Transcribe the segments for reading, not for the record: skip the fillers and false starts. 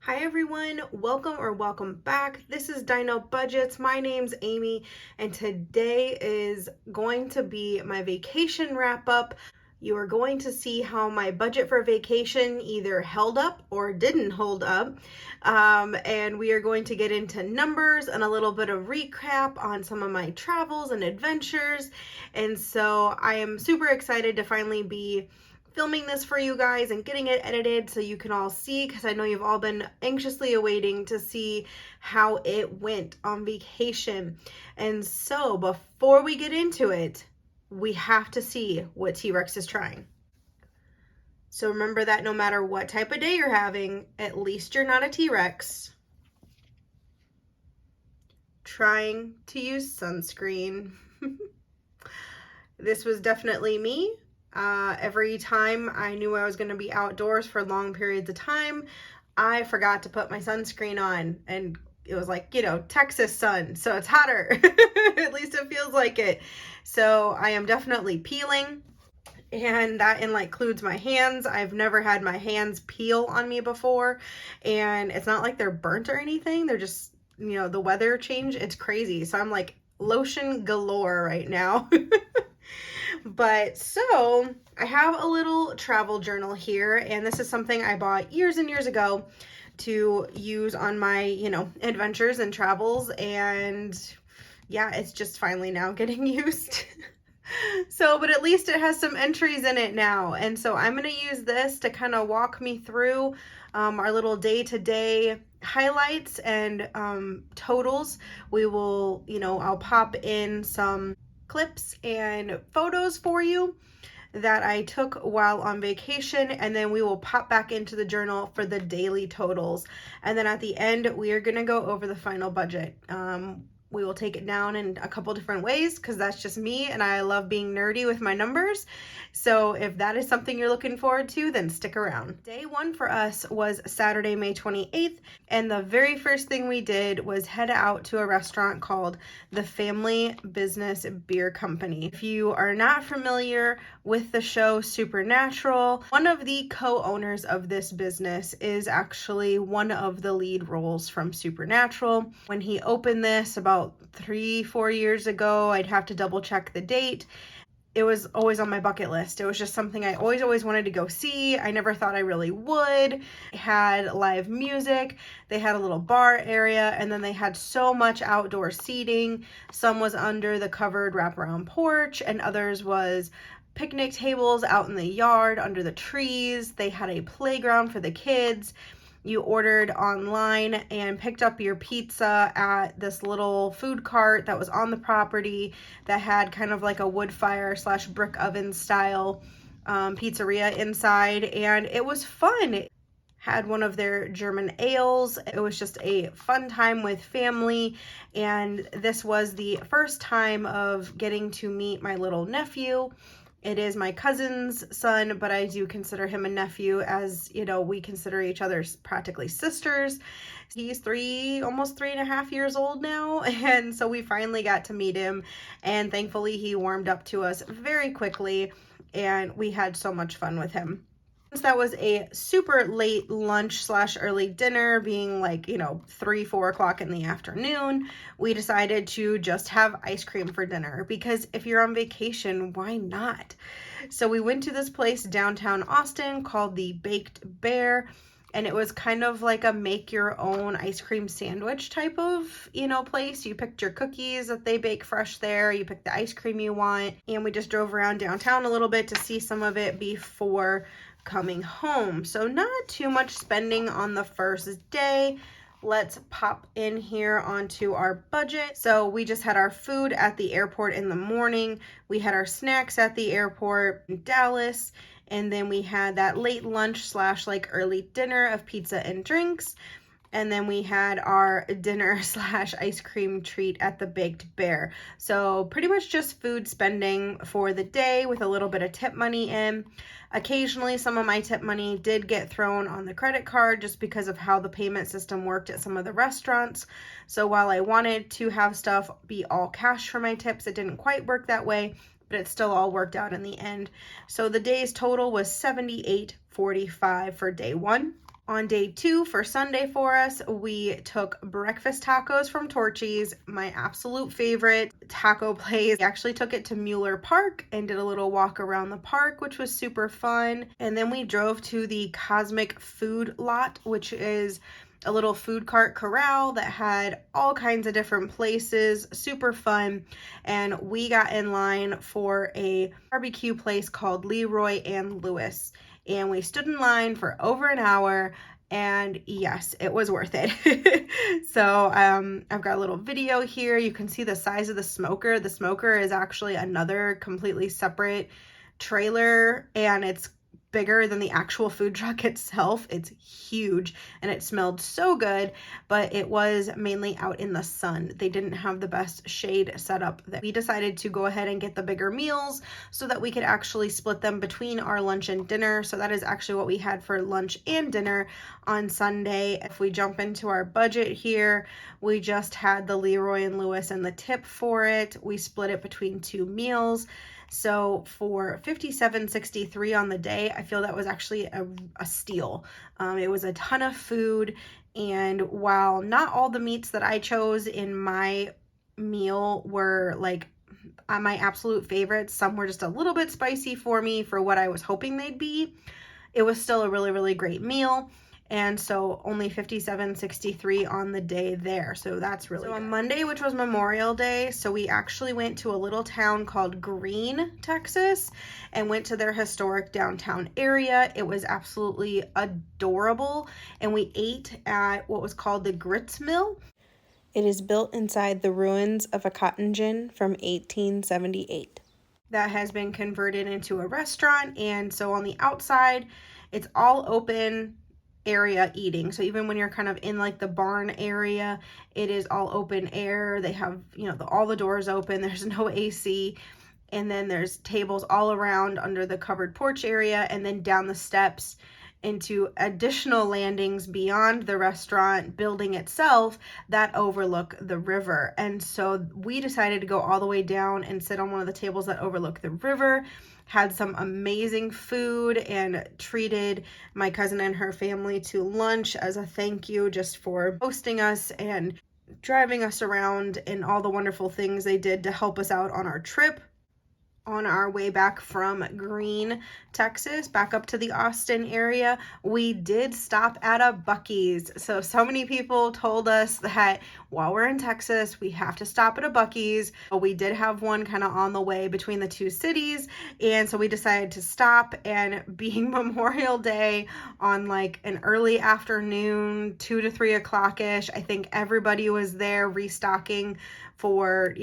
Hi everyone, welcome back. This is Dino Budgets. My name's Amy and today is going to be my vacation wrap up. You are going to see how my budget for vacation either held up or didn't hold up. And we are going to get into numbers and a little bit of recap on some of my travels and adventures. And so I am super excited to finally be filming this for you guys and getting it edited so you can all see, because I know you've all been anxiously awaiting to see how it went on vacation. And so before we get into it, we have to see what T-Rex is trying. So remember that no matter what type of day you're having, at least you're not a T-Rex. Trying to use sunscreen. This was definitely me. Every time I knew I was going to be outdoors for long periods of time, I forgot to put my sunscreen on, and it was like, Texas sun, so it's hotter. At least it feels like it. So I am definitely peeling, and that includes my hands. I've never had my hands peel on me before, and it's not like they're burnt or anything. They're just, the weather change. It's crazy. So I'm like lotion galore right now. But so I have a little travel journal here, and this is something I bought years and years ago to use on my, adventures and travels. And yeah, it's just finally now getting used. So, but at least it has some entries in it now. And so I'm going to use this to kind of walk me through our little day-to-day highlights and totals. We will, I'll pop in some clips and photos for you that I took while on vacation, and then we will pop back into the journal for the daily totals. And then at the end, we are going to go over the final budget. We will take it down in a couple different ways, because that's just me and I love being nerdy with my numbers. So if that is something you're looking forward to, then stick around. Day one for us was Saturday, May 28th. And the very first thing we did was head out to a restaurant called the Family Business Beer Company. If you are not familiar with the show Supernatural, one of the co-owners of this business is actually one of the lead roles from Supernatural. When he opened this about 3-4 years ago, I'd have to double check the date. It was always on my bucket list. It was just something I always wanted to go see. I never thought I really would. It had live music. They had a little bar area, and then they had so much outdoor seating. Some was under the covered wraparound porch, and others was picnic tables out in the yard under the trees. They had a playground for the kids. You ordered online and picked up your pizza at this little food cart that was on the property that had kind of like a wood fire / brick oven style pizzeria inside, and it was fun. It had one of their German ales. It was just a fun time with family, and this was the first time of getting to meet my little nephew. It is my cousin's son, but I do consider him a nephew, as, we consider each other practically sisters. He's almost 3.5 years old now, and so we finally got to meet him, and thankfully he warmed up to us very quickly, and we had so much fun with him. That was a super late lunch / early dinner, being 3-4 o'clock in the afternoon. We decided to just have ice cream for dinner, because if you're on vacation, why not? So we went to this place downtown Austin called the Baked Bear, and it was kind of like a make your own ice cream sandwich type of, place. You picked your cookies that they bake fresh there. You pick the ice cream you want. And we just drove around downtown a little bit to see some of it before coming home. So not too much spending on the first day. Let's pop in here onto our budget. So we just had our food at the airport in the morning. We had our snacks at the airport in Dallas. And then we had that late lunch / early dinner of pizza and drinks. And then we had our dinner / ice cream treat at the Baked Bear. So pretty much just food spending for the day with a little bit of tip money in. Occasionally, some of my tip money did get thrown on the credit card just because of how the payment system worked at some of the restaurants. So while I wanted to have stuff be all cash for my tips, it didn't quite work that way, but it still all worked out in the end. So the day's total was $78.45 for day one. On day 2 for Sunday for us, we took breakfast tacos from Torchy's, my absolute favorite taco place. We actually took it to Mueller Park and did a little walk around the park, which was super fun. And then we drove to the Cosmic Food Lot, which is a little food cart corral that had all kinds of different places, super fun. And we got in line for a barbecue place called Leroy and Lewis. And we stood in line for over an hour, and yes, it was worth it. So I've got a little video here. You can see the size of the smoker. The smoker is actually another completely separate trailer, and it's bigger than the actual food truck itself. It's huge, and it smelled so good, but it was mainly out in the sun. They didn't have the best shade set up. We decided to go ahead and get the bigger meals so that we could actually split them between our lunch and dinner. So that is actually what we had for lunch and dinner on Sunday. If we jump into our budget here, we just had the Leroy and Lewis and the tip for it. We split it between 2 meals. So for $57.63 on the day, I feel that was actually a steal. It was a ton of food, and while not all the meats that I chose in my meal were like my absolute favorites, some were just a little bit spicy for me for what I was hoping they'd be, it was still a really, really great meal. And so only $57.63 on the day there. So that's really good. On Monday, which was Memorial Day, so we actually went to a little town called Gruene, Texas, and went to their historic downtown area. It was absolutely adorable. And we ate at what was called the Grits Mill. It is built inside the ruins of a cotton gin from 1878. That has been converted into a restaurant. And so on the outside, it's all open area eating. So even when you're kind of in like the barn area, it is all open air. They have, all the doors open. There's no AC. And then there's tables all around under the covered porch area, and then down the steps into additional landings beyond the restaurant building itself that overlook the river. And so we decided to go all the way down and sit on one of the tables that overlook the river. Had some amazing food and treated my cousin and her family to lunch as a thank you just for hosting us and driving us around and all the wonderful things they did to help us out on our trip. On our way back from Gruene, Texas, back up to the Austin area, we did stop at a Buc-ee's. So many people told us that while we're in Texas, we have to stop at a Buc-ee's. We did have one kind of on the way between the two cities, and so we decided to stop. And being Memorial Day on like an early afternoon, 2 to 3 o'clock-ish, I think everybody was there restocking for,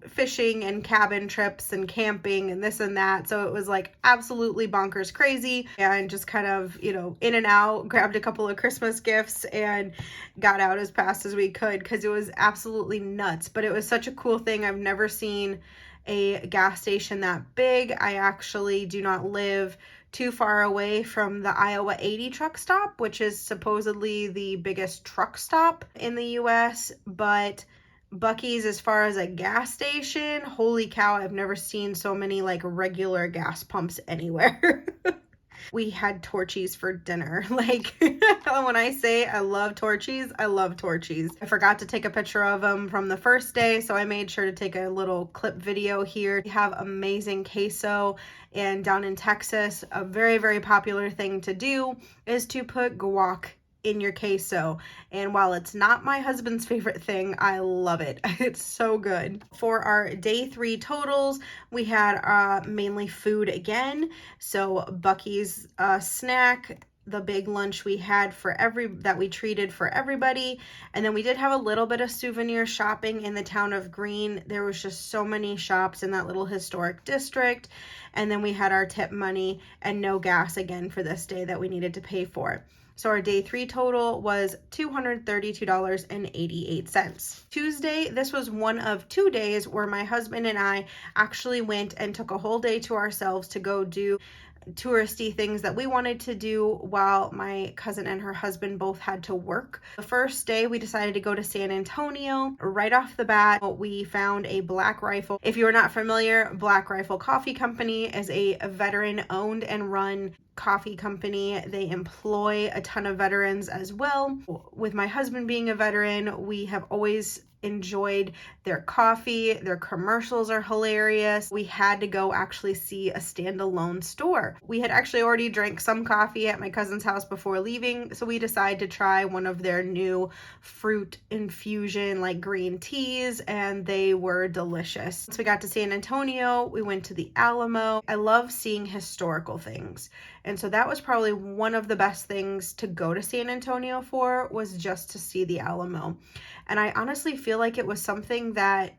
fishing and cabin trips and camping and this and that. So it was like absolutely bonkers crazy, and just kind of, in and out, grabbed a couple of Christmas gifts and got out as fast as we could because it was absolutely nuts. But it was such a cool thing. I've never seen a gas station that big. I actually do not live too far away from the Iowa 80 truck stop, which is supposedly the biggest truck stop in the US, but Buc-ee's, as far as a gas station, holy cow, I've never seen so many like regular gas pumps anywhere. We had Torchy's for dinner. Like, when I say I love Torchy's, I love Torchy's. I forgot to take a picture of them from the first day, so I made sure to take a little clip video here. We have amazing queso, and down in Texas, a very, very popular thing to do is to put guac in your queso. And while it's not my husband's favorite thing, I love it. It's so good. For our day 3 totals, we had mainly food again. So Buc-ee's snack, the big lunch we had that we treated for everybody. And then we did have a little bit of souvenir shopping in the town of Gruene. There was just so many shops in that little historic district. And then we had our tip money and no gas again for this day that we needed to pay for. So our day 3 total was $232.88. Tuesday, this was one of 2 days where my husband and I actually went and took a whole day to ourselves to go do touristy things that we wanted to do while my cousin and her husband both had to work. The first day we decided to go to San Antonio. Right off the bat, we found a Black Rifle. If you're not familiar, Black Rifle Coffee Company is a veteran owned and run coffee company. They employ a ton of veterans as well. With my husband being a veteran, we have always enjoyed their coffee. Their commercials are hilarious. We had to go actually see a standalone store. We had actually already drank some coffee at my cousin's house before leaving, so we decided to try one of their new fruit infusion like green teas, and they were delicious. Once we got to San Antonio, we went to the Alamo. I love seeing historical things, and so that was probably one of the best things to go to San Antonio for, was just to see the Alamo. And I honestly feel like it was something that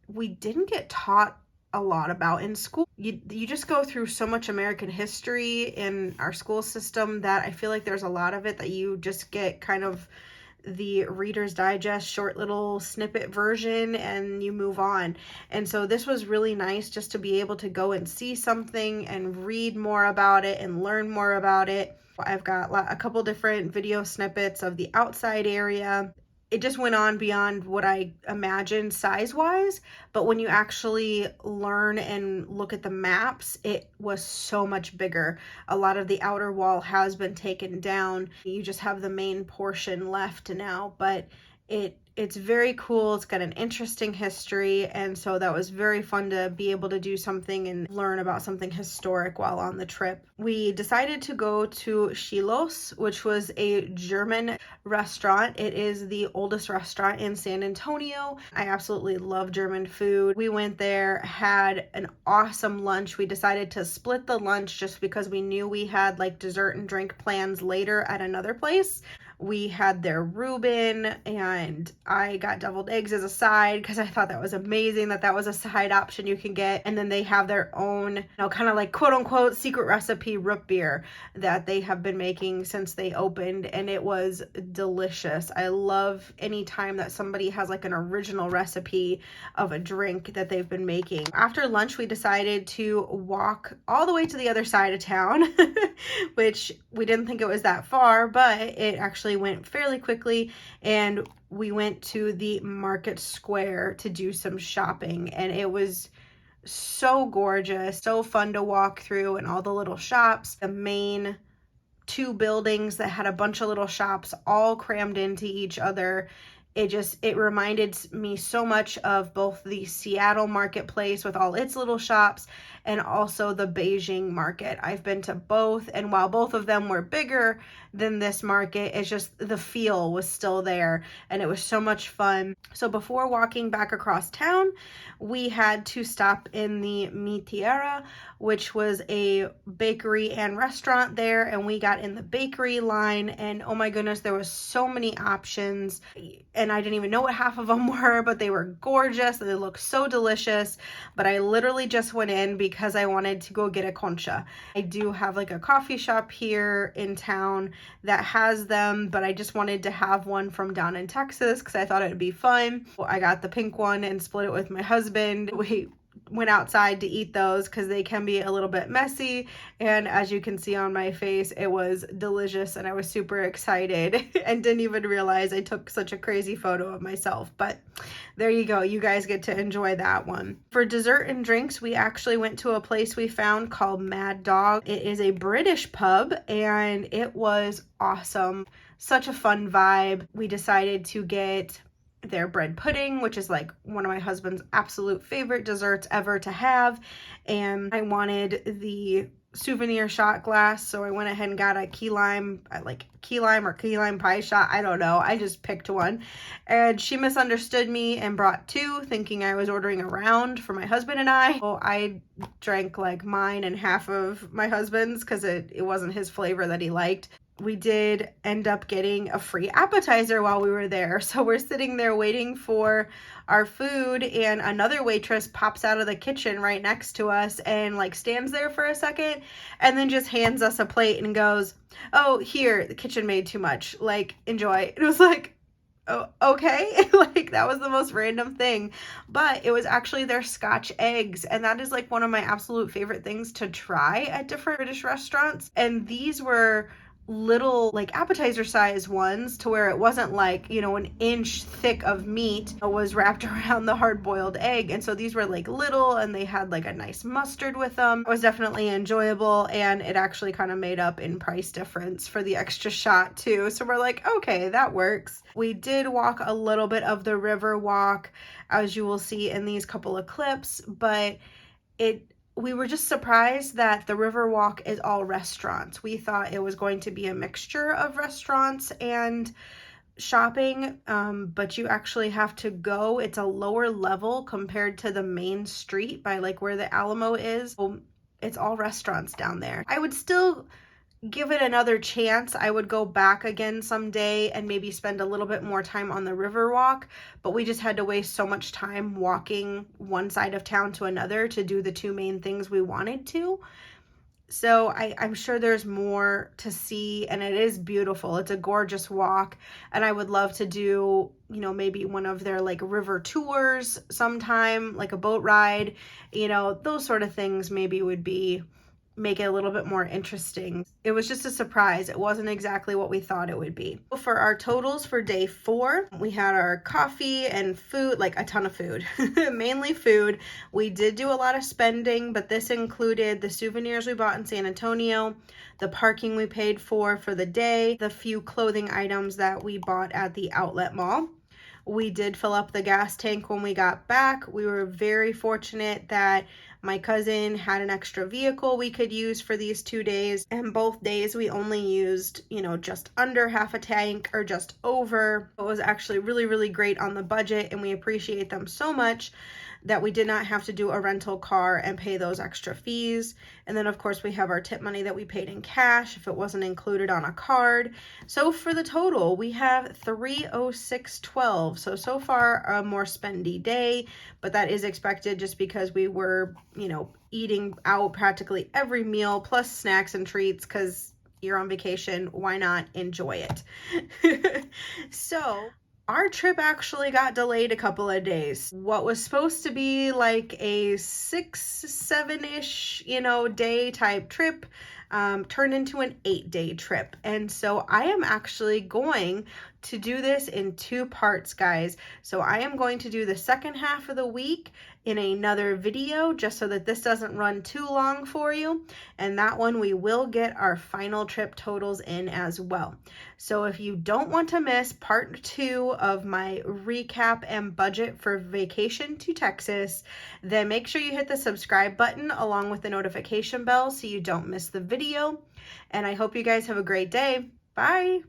we didn't get taught a lot about in school. You just go through so much American history in our school system that I feel like there's a lot of it that you just get kind of the Reader's Digest short little snippet version and you move on. And so this was really nice just to be able to go and see something and read more about it and learn more about it. I've got a couple different video snippets of the outside area. It just went on beyond what I imagined size-wise, but when you actually learn and look at the maps, it was so much bigger. A lot of the outer wall has been taken down. You just have the main portion left now, but it's very cool. It's got an interesting history, and so that was very fun to be able to do something and learn about something historic while on the trip. We decided to go to Shilos, which was a German restaurant. It is the oldest restaurant in San Antonio. I absolutely love German food. We went there, had an awesome lunch. We decided to split the lunch just because we knew we had like dessert and drink plans later at another place. We had their Reuben, and I got deviled eggs as a side because I thought that was amazing that was a side option you can get. And then they have their own, kind of like quote unquote secret recipe root beer that they have been making since they opened, and it was delicious. I love any time that somebody has like an original recipe of a drink that they've been making. After lunch, we decided to walk all the way to the other side of town, which we didn't think it was that far, but it actually went fairly quickly, and we went to the market square to do some shopping, and it was so gorgeous, so fun to walk through, and all the little shops, the main two buildings that had a bunch of little shops all crammed into each other. It reminded me so much of both the Seattle marketplace with all its little shops and also the Beijing market. I've been to both, and while both of them were bigger than this market, it's just the feel was still there, and it was so much fun. So before walking back across town, we had to stop in the Mi Tierra, which was a bakery and restaurant there, and we got in the bakery line, and oh my goodness, there was so many options, and I didn't even know what half of them were, but they were gorgeous. They looked so delicious. But I literally just went in because I wanted to go get a concha. I do have like a coffee shop here in town that has them, but I just wanted to have one from down in Texas because I thought it would be fun. I got the pink one and split it with my husband. We went outside to eat those because they can be a little bit messy, and as you can see on my face, it was delicious, and I was super excited and didn't even realize I took such a crazy photo of myself. But there you go, you guys get to enjoy that one. For dessert and drinks, we actually went to a place we found called Mad Dog. It is a British pub, and it was awesome. Such a fun vibe. We decided to get their bread pudding, which is like one of my husband's absolute favorite desserts ever to have, and I wanted the souvenir shot glass, so I went ahead and got a key lime pie shot. I don't know, I just picked one, and she misunderstood me and brought two, thinking I was ordering a round for my husband and I. So I drank like mine and half of my husband's because it wasn't his flavor that he liked. We did end up getting a free appetizer while we were there. So we're sitting there waiting for our food, and another waitress pops out of the kitchen right next to us and like stands there for a second and then just hands us a plate and goes, "Oh, here, the kitchen made too much. Like, enjoy." It was like, oh, okay. Like, that was the most random thing, but it was actually their Scotch eggs, and that is like one of my absolute favorite things to try at different British restaurants. And these were little like appetizer size ones, to where it wasn't like, you know, an inch thick of meat was wrapped around the hard boiled egg. And so these were like little, and they had like a nice mustard with them. It was definitely enjoyable, and it actually kind of made up in price difference for the extra shot too. So we're like, okay, that works. We did walk a little bit of the river walk, as you will see in these couple of clips, but we were just surprised that the river walk is all restaurants. We thought it was going to be a mixture of restaurants and shopping, but you actually have to go. It's a lower level compared to the main street by like where the Alamo is. So it's all restaurants down there. I would still give it another chance. I would go back again someday and maybe spend a little bit more time on the river walk, but we just had to waste so much time walking one side of town to another to do the two main things we wanted to. So I'm sure there's more to see, and it is beautiful. It's a gorgeous walk, and I would love to do, you know, maybe one of their like river tours sometime, like a boat ride, you know, those sort of things maybe would make it a little bit more interesting. It was just a surprise. It wasn't exactly what we thought it would be. For our totals for day 4, we had our coffee and food, like a ton of food, mainly food. We did do a lot of spending, but this included the souvenirs we bought in San Antonio, the parking we paid for the day, the few clothing items that we bought at the outlet mall. We did fill up the gas tank when we got back. We were very fortunate that my cousin had an extra vehicle we could use for these 2 days, and both days we only used, you know, just under half a tank or just over. It was actually really, really great on the budget, and we appreciate them so much that we did not have to do a rental car and pay those extra fees. And then of course we have our tip money that we paid in cash if it wasn't included on a card. So for the total, we have $306.12. So far a more spendy day, but that is expected just because we were, you know, eating out practically every meal plus snacks and treats, because you're on vacation, why not enjoy it? So our trip actually got delayed a couple of days. What was supposed to be like a 6-7-ish, you know, day type trip turned into an 8-day trip. And so I am actually going to do this in 2 parts, guys. So I am going to do the second half of the week in another video, just so that this doesn't run too long for you. And that one we will get our final trip totals in as well. So if you don't want to miss part 2 of my recap and budget for vacation to Texas, then make sure you hit the subscribe button along with the notification bell so you don't miss the video. And I hope you guys have a great day. Bye.